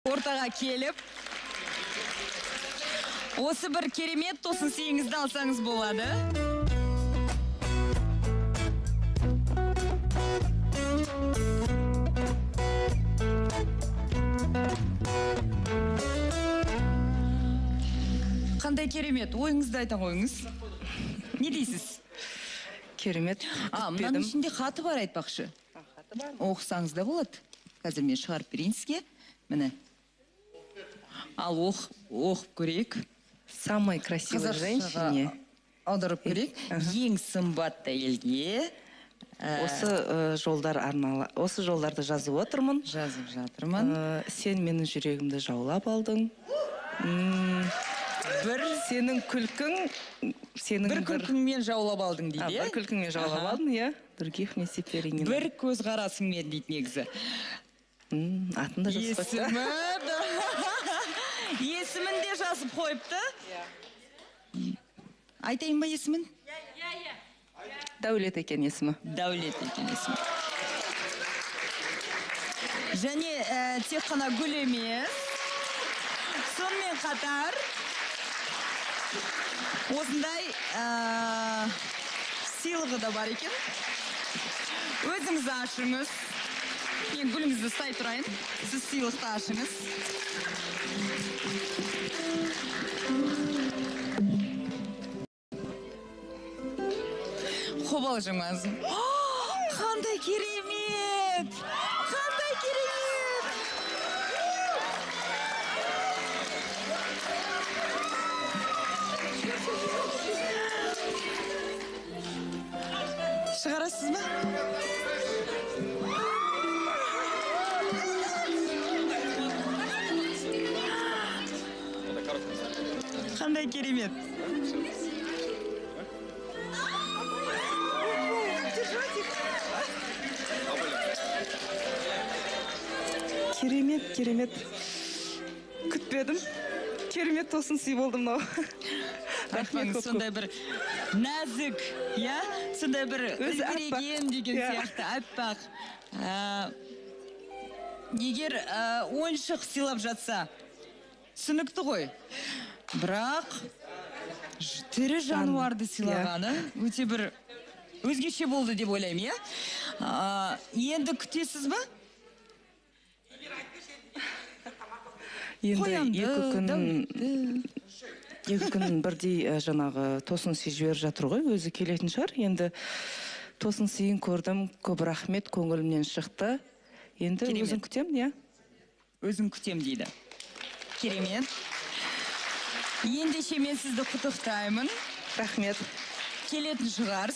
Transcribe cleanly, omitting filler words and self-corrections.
ортаға келіп, осы бір керемет тосын сыйыңызды алсаңыз болады. Қандай керемет, ойыңызды айта қойыңыз. Не дейсіз? Керемет. Мынаның ішінде хаты бар айтпақшы. Оқысаңыз да болады. Қазір мен шығарып берейін сізге. Міне. Ал оқып көрейік. Самой красивой женщине. Аударып көрейік. Ең сымбатты әйелге. Осы жолдарды жазып отырмын. Жазып жатырмын. Сен менің жүрегімді жаулап алдың. Сенің күлкіңмен жаулап алдың дейді. Бір күлкіңмен жаулап алдың, иә. Других мне теперь не надо. Бір көз қарасыңмен дейді негізі. Атын да жазып қойыпты. Есімін де жазып қойыпты. Айтайын ба есімін? Дәулет екен есімі. Дәулет екен есімі. Және тек қана гүл емес. Сонымен қатар осындай сыйлығы да бар екен. Өзіңіз ашыңыз. Мен гүліңізді ұстай тұрайын. Сіз сыйлықты ашыңыз. Қобалжыңыз. Қандай керемет! Қандай керемет! Шығарасыз ба? Қандай керемет! Керемет. Күтпедім. Керемет тосын сый болдым мынау. Айтпаңыз, сондай бір нәзік, сондай бір үлгереген деген сияқты аппақ. Егер ойыншық сыйлап жатса, түсінікті ғой. Бірақ тірі жануарды сыйлағаны өте бір өзгеше болды деп ойлаймын, Енді күтесіз ба? Енді екі күн бірдей жаңағы тосын сый жіберіп жатыр ғой, өзі келетін шығар. Енді тосын сыйын көрдім, көп рахмет, көңілімнен шықты. Енді өзін күтем, Өзін күтем дейді. Керемет. Ендеше мен сізді құттықтаймын. Рахмет. Келетін шығар.